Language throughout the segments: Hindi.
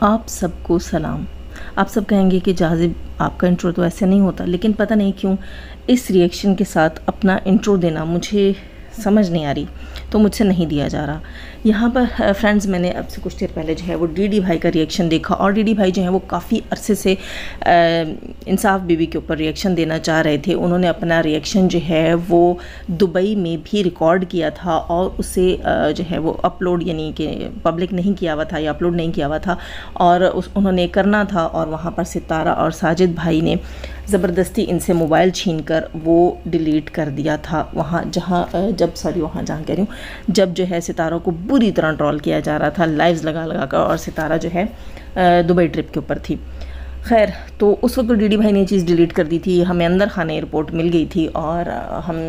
आप सबको सलाम। आप सब कहेंगे कि जाज़िब आपका इंट्रो तो ऐसे नहीं होता, लेकिन पता नहीं क्यों इस रिएक्शन के साथ अपना इंट्रो देना मुझे समझ नहीं आ रही, तो मुझसे नहीं दिया जा रहा। यहाँ पर फ्रेंड्स, मैंने अब से कुछ देर पहले जो है वो डीडी भाई का रिएक्शन देखा, और डीडी भाई जो है वो काफ़ी अरसे से इंसाफ बीबी के ऊपर रिएक्शन देना चाह रहे थे। उन्होंने अपना रिएक्शन जो है वो दुबई में भी रिकॉर्ड किया था और उसे जो है वो अपलोड यानी कि पब्लिक नहीं किया हुआ था या अपलोड नहीं किया हुआ था, और उन्होंने करना था। और वहाँ पर सितारा और साजिद भाई ने ज़बरदस्ती इनसे मोबाइल छीनकर वो डिलीट कर दिया था वहाँ जहाँ कह रही हूँ जब जो है सितारा को बुरी तरह ट्रोल किया जा रहा था लाइव्स लगा लगा कर, और सितारा जो है दुबई ट्रिप के ऊपर थी। खैर, तो उस वक्त तो डीडी भाई ने ये चीज़ डिलीट कर दी थी, हमें अंदर खाने एयरपोर्ट मिल गई थी, और हम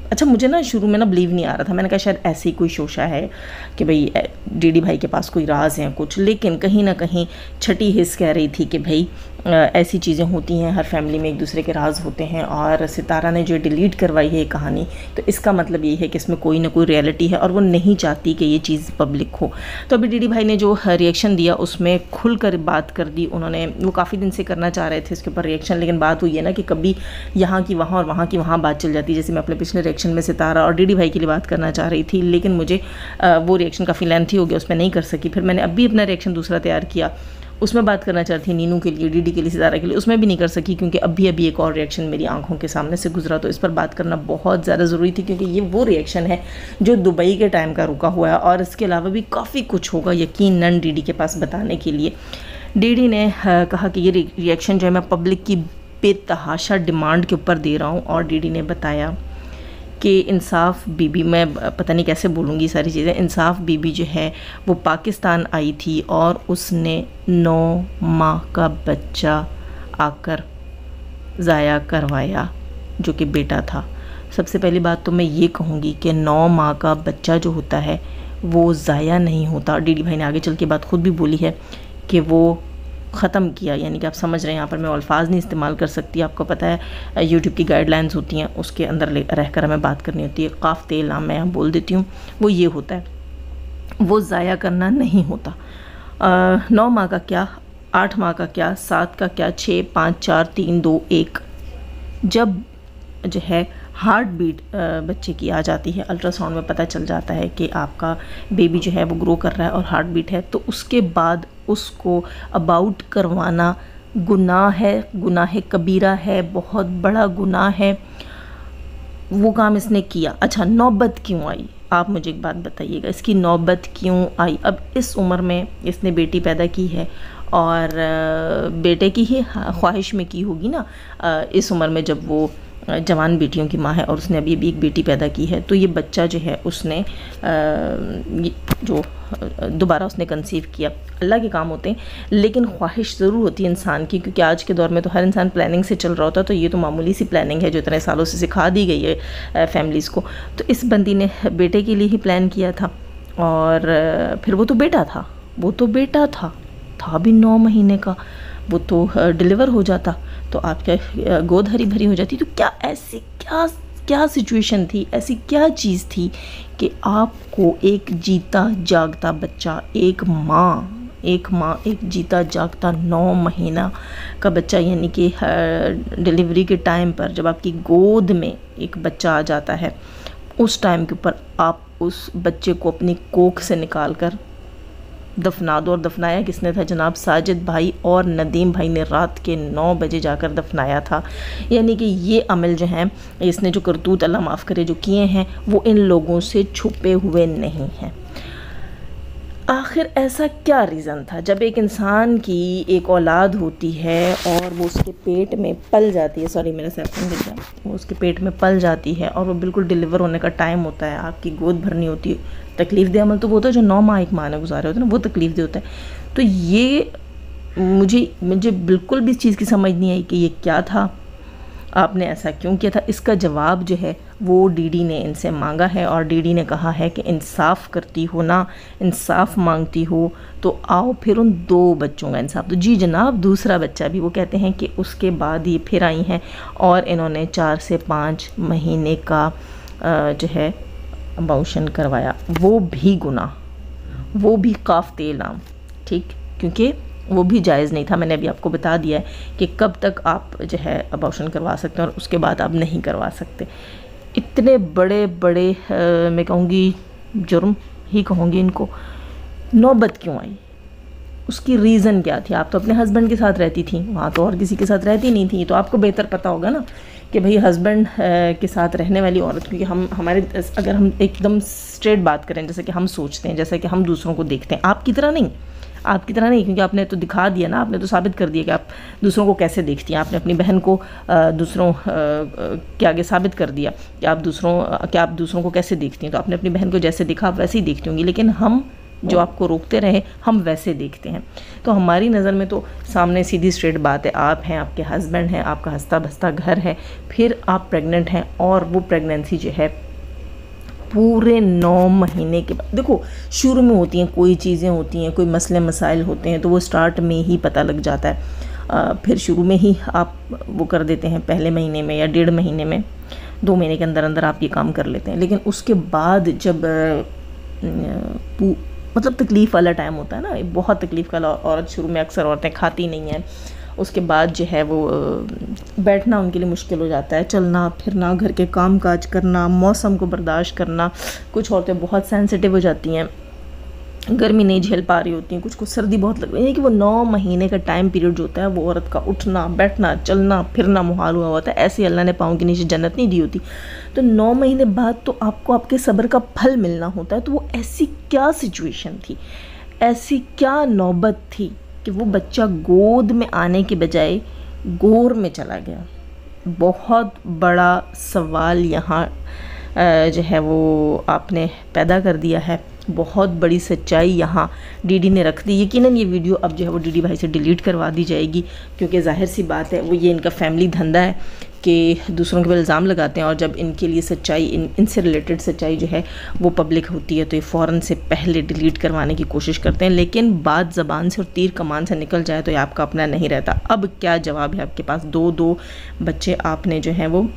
अच्छा, मुझे ना शुरू में ना बिलीव नहीं आ रहा था। मैंने कहा शायद ऐसी कोई शोशा है कि भाई डीडी भाई के पास कोई राज है कुछ, लेकिन कहीं ना कहीं छठी हिस्स कह रही थी कि भाई ऐसी चीज़ें होती हैं, हर फैमिली में एक दूसरे के राज होते हैं, और सितारा ने जो डिलीट करवाई है ये कहानी, तो इसका मतलब ये है कि इसमें कोई ना कोई रियलिटी है और वो नहीं चाहती कि ये चीज़ पब्लिक हो। तो अभी डीडी भाई ने जो रिएक्शन दिया उसमें खुल कर बात कर दी उन्होंने। वो काफ़ी दिन से करना चाह रहे थे इसके ऊपर रिएक्शन, लेकिन बात हुई है ना कि कभी यहाँ की वहाँ और वहाँ की वहाँ बात चल जाती है। जैसे मैं अपने पिछले रिएक्शन में सितारा और डीडी भाई के लिए बात करना चाह रही थी, लेकिन मुझे वो रिएक्शन काफ़ी लेंथी हो गया, उसमें नहीं कर सकी। फिर मैंने अभी अपना रिएक्शन दूसरा तैयार किया, उसमें बात करना चाहती थी नीनू के लिए, डीडी के लिए, सितारा के लिए, उसमें भी नहीं कर सकी क्योंकि अभी एक और रिएक्शन मेरी आंखों के सामने से गुजरा। तो इस पर बात करना बहुत ज़्यादा ज़रूरी थी क्योंकि ये वो रिएक्शन है जो दुबई के टाइम का रुका हुआ है, और इसके अलावा भी काफ़ी कुछ होगा यकीनन डीडी के पास बताने के लिए। डीडी ने कहा कि ये रिएक्शन जो है मैं पब्लिक की बेतहाशा डिमांड के ऊपर दे रहा हूँ, और डीडी ने बताया कि इंसाफ बीबी, मैं पता नहीं कैसे बोलूँगी सारी चीज़ें, इंसाफ बीबी जो है वो पाकिस्तान आई थी और उसने 9 माह का बच्चा आकर ज़ाया करवाया जो कि बेटा था। सबसे पहली बात तो मैं ये कहूँगी कि 9 माह का बच्चा जो होता है वो ज़ाया नहीं होता। डीडी भाई ने आगे चल के बात खुद भी बोली है कि वो ख़त्म किया, यानी कि आप समझ रहे हैं, यहाँ पर मैं अल्फाज नहीं इस्तेमाल कर सकती। आपको पता है यूट्यूब की गाइडलाइंस होती हैं, उसके अंदर रहकर हमें बात करनी होती है। काफ़ ते लाम मैं यहाँ बोल देती हूँ, वो ये होता है, वो ज़ाया करना नहीं होता। 9 माह का क्या, 8 माह का क्या, 7 का क्या, 6, 5, 4, 3, 2, 1, जब जो है हार्ट बीट बच्चे की आ जाती है, अल्ट्रासाउंड में पता चल जाता है कि आपका बेबी जो है वो ग्रो कर रहा है और हार्ट बीट है, तो उसके बाद उसको अबाउट करवाना गुनाह है, गुनाह कबीरा है, बहुत बड़ा गुनाह है। वो काम इसने किया। अच्छा, नौबत क्यों आई, आप मुझे एक बात बताइएगा, इसकी नौबत क्यों आई? अब इस उम्र में इसने बेटी पैदा की है, और बेटे की ही ख्वाहिश में की होगी ना, इस उम्र में जब वो जवान बेटियों की माँ है और उसने अभी एक बेटी पैदा की है, तो ये बच्चा जो है उसने जो दोबारा उसने कंसीव किया। अल्लाह के काम होते हैं, लेकिन ख्वाहिश ज़रूर होती है इंसान की, क्योंकि आज के दौर में तो हर इंसान प्लानिंग से चल रहा होता है। तो ये तो मामूली सी प्लानिंग है जो इतने सालों से सिखा दी गई है फैमिलीज़ को। तो इस बंदी ने बेटे के लिए ही प्लान किया था, और फिर वो तो बेटा था, था भी 9 महीने का, वो तो डिलीवर हो जाता तो आपका गोद हरी भरी हो जाती। तो क्या ऐसी क्या सिचुएशन थी, ऐसी क्या चीज़ थी कि आपको एक जीता जागता बच्चा, एक जीता जागता 9 महीना का बच्चा, यानी कि डिलीवरी के टाइम पर जब आपकी गोद में एक बच्चा आ जाता है, उस टाइम के ऊपर आप उस बच्चे को अपनी कोख से निकाल कर दफना दो। और दफनाया किसने था जनाब? साजिद भाई और नदीम भाई ने रात के 9 बजे जाकर दफनाया था। यानी कि ये अमल जो हैं, इसने जो करतूत अल्लाह माफ़ करे जो किए हैं, वो इन लोगों से छुपे हुए नहीं हैं। आखिर ऐसा क्या रीज़न था? जब एक इंसान की एक औलाद होती है और वो उसके पेट में पल जाती है, सॉरी मेरा सैपन गिर गया, वो उसके पेट में पल जाती है और वो बिल्कुल डिलीवर होने का टाइम होता है, आपकी गोद भरनी होती है, तकलीफ़ दे अमल तो वो होता है जो 9 माह एक माह ने गुजारे होते हैं ना, वो तकलीफ़ दे होता है। तो ये मुझे बिल्कुल भी इस चीज़ की समझ नहीं आई कि ये क्या था, आपने ऐसा क्यों किया था। इसका जवाब जो है वो डीडी ने इनसे मांगा है, और डीडी ने कहा है कि इंसाफ करती हो ना, इंसाफ मांगती हो तो आओ फिर उन 2 बच्चों का इंसाफ दो। जी जनाब, दूसरा बच्चा भी, वो कहते हैं कि उसके बाद ये फिर आई हैं और इन्होंने 4 से 5 महीने का जो है अबॉर्शन करवाया, वो भी गुनाह, वो भी काफ तेलाम, ठीक, क्योंकि वो भी जायज़ नहीं था। मैंने अभी आपको बता दिया है कि कब तक आप जो है अबॉर्शन करवा सकते हैं और उसके बाद आप नहीं करवा सकते। इतने बड़े बड़े मैं कहूँगी जुर्म ही कहूँगी इनको, नौबत क्यों आई, उसकी रीज़न क्या थी? आप तो अपने हस्बैंड के साथ रहती थी, वहाँ तो और किसी के साथ रहती नहीं थी, तो आपको बेहतर पता होगा ना कि भाई हस्बैंड के साथ रहने वाली औरत, क्योंकि अगर हम एकदम स्ट्रेट बात करें, जैसे कि हम सोचते हैं, जैसे कि हम दूसरों को देखते हैं, आपकी तरह नहीं, क्योंकि आपने तो दिखा दिया ना, आपने तो साबित कर दिया कि आप दूसरों को कैसे देखती हैं। आपने अपनी बहन को दूसरों के आगे साबित कर दिया कि आप दूसरों को कैसे देखती हैं। तो आपने अपनी बहन को जैसे देखा आप वैसे ही देखती होंगी, लेकिन हम जो आपको रोकते रहे हम वैसे देखते हैं। तो हमारी नज़र में तो सामने सीधी स्ट्रेट बात है, आप हैं, आपके हस्बैंड हैं, आपका हंसता बसता घर है, फिर आप प्रेग्नेंट हैं और वो प्रेगनेंसी जो है पूरे 9 महीने के बाद, देखो शुरू में होती हैं कोई चीज़ें होती हैं, कोई मसले मसाइल होते हैं तो वो स्टार्ट में ही पता लग जाता है। फिर शुरू में ही आप वो कर देते हैं, पहले महीने में या 1.5 महीने में, 2 महीने के अंदर अंदर आप ये काम कर लेते हैं। लेकिन उसके बाद जब मतलब तकलीफ़ वाला टाइम होता है ना, बहुत तकलीफ़ का, औरत शुरू में अक्सर औरतें खाती नहीं हैं, उसके बाद जो है वो बैठना उनके लिए मुश्किल हो जाता है, चलना फिरना, घर के काम काज करना, मौसम को बर्दाश्त करना। कुछ औरतें बहुत सेंसिटिव हो जाती हैं, गर्मी नहीं झेल पा रही होती हैं, कुछ सर्दी बहुत लग रही है, कि वो 9 महीने का टाइम पीरियड जो होता है वो औरत का उठना बैठना चलना फिरना मुहाल हुआ होता है। ऐसे अल्लाह ने पाँव के नीचे जन्नत नहीं दी होती। तो 9 महीने बाद तो आपको आपके सब्र का फल मिलना होता है। तो वो ऐसी क्या सिचुएशन थी, ऐसी क्या नौबत थी कि वो बच्चा गोद में आने के बजाय गोर में चला गया। बहुत बड़ा सवाल यहाँ जो है वो आपने पैदा कर दिया है, बहुत बड़ी सच्चाई यहाँ डीडी ने रख दी। यकीनन ये वीडियो अब जो है वो डीडी भाई से डिलीट करवा दी जाएगी, क्योंकि जाहिर सी बात है वो ये इनका फैमिली धंधा है कि दूसरों के ऊपर इल्ज़ाम लगाते हैं, और जब इनके लिए सच्चाई इनसे रिलेटेड सच्चाई जो है वो पब्लिक होती है तो ये फ़ौरन से पहले डिलीट करवाने की कोशिश करते हैं। लेकिन बात ज़बान से और तीर कमान से निकल जाए तो ये आपका अपना नहीं रहता। अब क्या जवाब है आपके पास? 2 बच्चे आपने जो हैं वो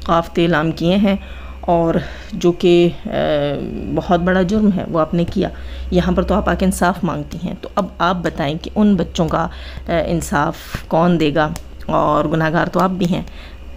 काफ़ते इलाम किए हैं, और जो कि बहुत बड़ा जुर्म है वो आपने किया। यहाँ पर तो आप आके इंसाफ मांगती हैं। तो अब आप बताएं कि उन बच्चों का इंसाफ कौन देगा, और गुनाहगार तो आप भी हैं।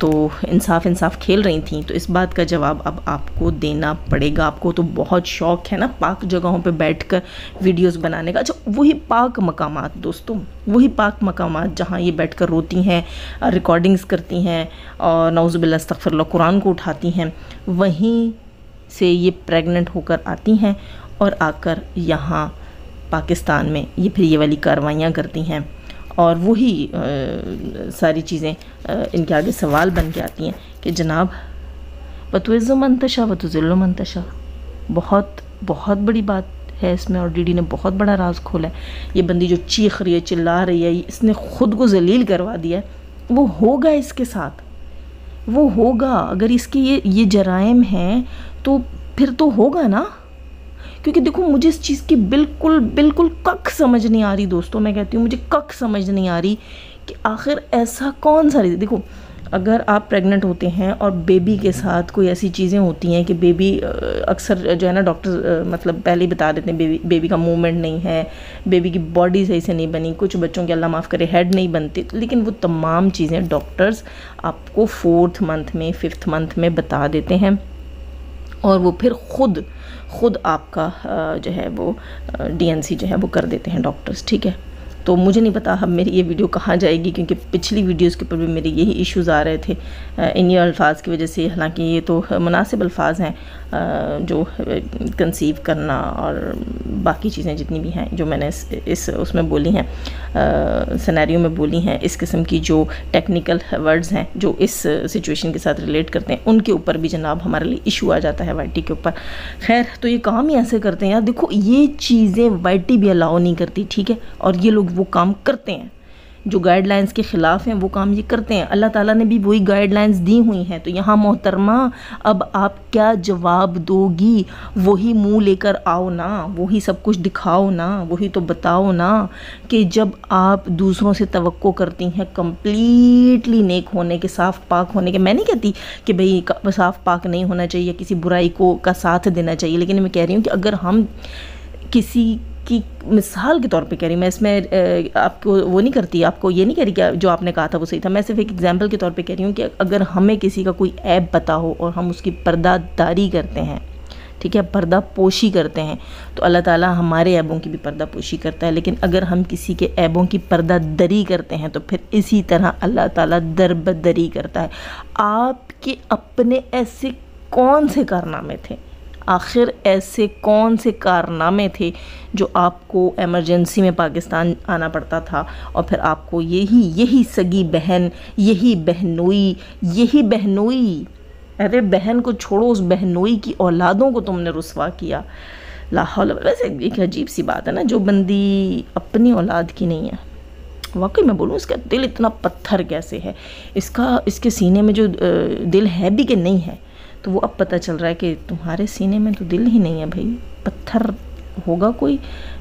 तो इंसाफ खेल रही थी, तो इस बात का जवाब अब आपको देना पड़ेगा। आपको तो बहुत शौक़ है ना पाक जगहों पे बैठकर वीडियोस बनाने का। अच्छा, वही पाक मकामात दोस्तों, वही पाक मकामात जहाँ ये बैठकर रोती हैं, रिकॉर्डिंग्स करती हैं और नौज़ुबिल्लाह अस्तग़फ़िरुल्लाह कुरान को उठाती हैं, वहीं से ये प्रेग्नेंट होकर आती हैं और आकर यहाँ पाकिस्तान में ये वाली कार्रवाइयाँ करती हैं। और वही सारी चीज़ें इनके आगे सवाल बन के आती हैं कि जनाब वतुइज़्ज़ु मन तशा वतुज़िल्लु मन तशा। बहुत बहुत बड़ी बात है इसमें, और डीडी ने बहुत बड़ा राज खोला है। ये बंदी जो चीख रही है, चिल्ला रही है, इसने ख़ुद को जलील करवा दिया है। वो होगा इसके साथ, वो होगा। अगर इसके ये जराइम हैं तो फिर तो होगा ना, क्योंकि देखो मुझे इस चीज़ की बिल्कुल कख समझ नहीं आ रही दोस्तों। मैं कहती हूँ मुझे कख समझ नहीं आ रही कि आखिर ऐसा कौन सा रीज़न। देखो अगर आप प्रेग्नेंट होते हैं और बेबी के साथ कोई ऐसी चीज़ें होती हैं कि बेबी अक्सर जो है ना डॉक्टर मतलब पहले ही बता देते हैं बेबी का मूवमेंट नहीं है, बेबी की बॉडी सही से नहीं बनी, कुछ बच्चों के अल्लाह माफ़ करे हेड नहीं बनते, लेकिन वो तमाम चीज़ें डॉक्टर्स आपको 4th मंथ में 5th मंथ में बता देते हैं, और वो फिर ख़ुद आपका जो है वो DNC जो है वो कर देते हैं डॉक्टर्स। ठीक है, तो मुझे नहीं पता अब मेरी ये वीडियो कहाँ जाएगी, क्योंकि पिछली वीडियोस के ऊपर भी मेरे यही इश्यूज़ आ रहे थे इन ये अल्फाज की वजह से। हालांकि ये तो मुनासिब अल्फाज हैं जो कंसीव करना और बाकी चीज़ें जितनी भी हैं जो मैंने इस उसमें बोली हैं, सिनेरियो में बोली हैं, इस किस्म की जो टेक्निकल वर्ड्स हैं जो इस सिचुएशन के साथ रिलेट करते हैं, उनके ऊपर भी जनाब हमारे लिए इशू आ जाता है YT के ऊपर। खैर, तो ये काम ही ऐसे करते हैं यार। देखो ये चीज़ें YT भी अलाउ नहीं करती, ठीक है, और ये लोग वो काम करते हैं जो गाइडलाइंस के ख़िलाफ़ हैं, वो काम ये करते हैं। अल्लाह ताला ने भी वही गाइडलाइंस दी हुई हैं। तो यहाँ मोहतरमा अब आप क्या जवाब दोगी? वही मुंह लेकर आओ ना, वही सब कुछ दिखाओ ना, वही तो बताओ ना कि जब आप दूसरों से तवक्को करती हैं कम्प्लीटली नेक होने के, साफ़ पाक होने के। मैं नहीं कहती कि भाई साफ़ पाक नहीं होना चाहिए, किसी बुराई को का साथ देना चाहिए, लेकिन मैं कह रही हूँ कि अगर हम किसी कि मिसाल के तौर पे कह रही, मैं इसमें आपको वो नहीं करती, आपको ये नहीं कह रही कि जो आपने कहा था वो सही था, मैं सिर्फ एक एग्जांपल के तौर पे कह रही हूँ कि अगर हमें किसी का कोई ऐब पता हो और हम उसकी पर्दादारी करते हैं, ठीक है, पर्दा पोशी करते हैं, तो अल्लाह ताला हमारे ऐबों की भी पर्दा पोशी करता है। लेकिन अगर हम किसी के ऐबों की पर्दादरी करते हैं तो फिर इसी तरह अल्लाह ताला दरबदरी करता है। आपके अपने ऐसे कौन से कारनामे थे, आखिर ऐसे कौन से कारनामे थे जो आपको इमरजेंसी में पाकिस्तान आना पड़ता था और फिर आपको यही सगी बहन, यही बहनोई, अरे बहन को छोड़ो, उस बहनोई की औलादों को तुमने रुसवा किया। ला हौल। वैसे एक अजीब सी बात है ना, जो बंदी अपनी औलाद की नहीं है, वाकई मैं बोलूँ इसका दिल इतना पत्थर कैसे है, इसके सीने में जो दिल है भी कि नहीं है, तो वो अब पता चल रहा है कि तुम्हारे सीने में तो दिल ही नहीं है भाई, पत्थर होगा कोई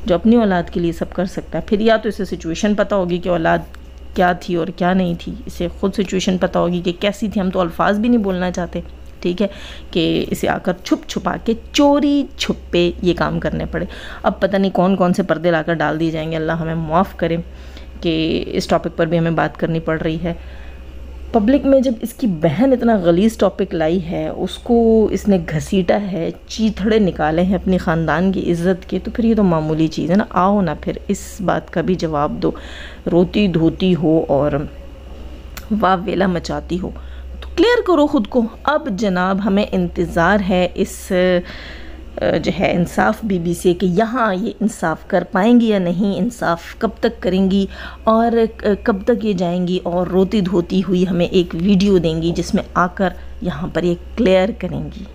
जो अपनी औलाद के लिए सब कर सकता है। फिर या तो इसे सिचुएशन पता होगी कि औलाद क्या थी और क्या नहीं थी, इसे ख़ुद सिचुएशन पता होगी कि कैसी थी, हम तो अल्फाज भी नहीं बोलना चाहते, ठीक है, कि इसे आकर छुप छुपा के चोरी छुपे ये काम करने पड़े। अब पता नहीं कौन कौन से पर्दे लाकर डाल दिए जाएंगे, अल्लाह हमें माफ़ करे कि इस टॉपिक पर भी हमें बात करनी पड़ रही है पब्लिक में। जब इसकी बहन इतना गलीज़ टॉपिक लाई है, उसको इसने घसीटा है, चीथड़े निकाले हैं अपनी ख़ानदान की इज़्ज़त के, तो फिर ये तो मामूली चीज़ है ना। आओ ना फिर इस बात का भी जवाब दो, रोती धोती हो और वाह वेला मचाती हो तो क्लियर करो ख़ुद को। अब जनाब हमें इंतज़ार है इस जो है इंसाफ बीबी से कि यहाँ ये इंसाफ कर पाएंगी या नहीं, इंसाफ कब तक करेंगी और कब तक ये जाएंगी और रोती धोती हुई हमें एक वीडियो देंगी जिसमें आकर यहाँ पर ये क्लियर करेंगी।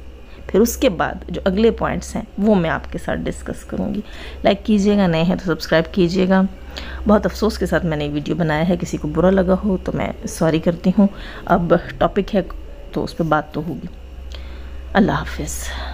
फिर उसके बाद जो अगले पॉइंट्स हैं वो मैं आपके साथ डिस्कस करूँगी। लाइक कीजिएगा, नए हैं तो सब्सक्राइब कीजिएगा। बहुत अफसोस के साथ मैंने वीडियो बनाया है, किसी को बुरा लगा हो तो मैं सॉरी करती हूँ। अब टॉपिक है तो उस पर बात तो होगी। अल्लाह हाफ़िज़।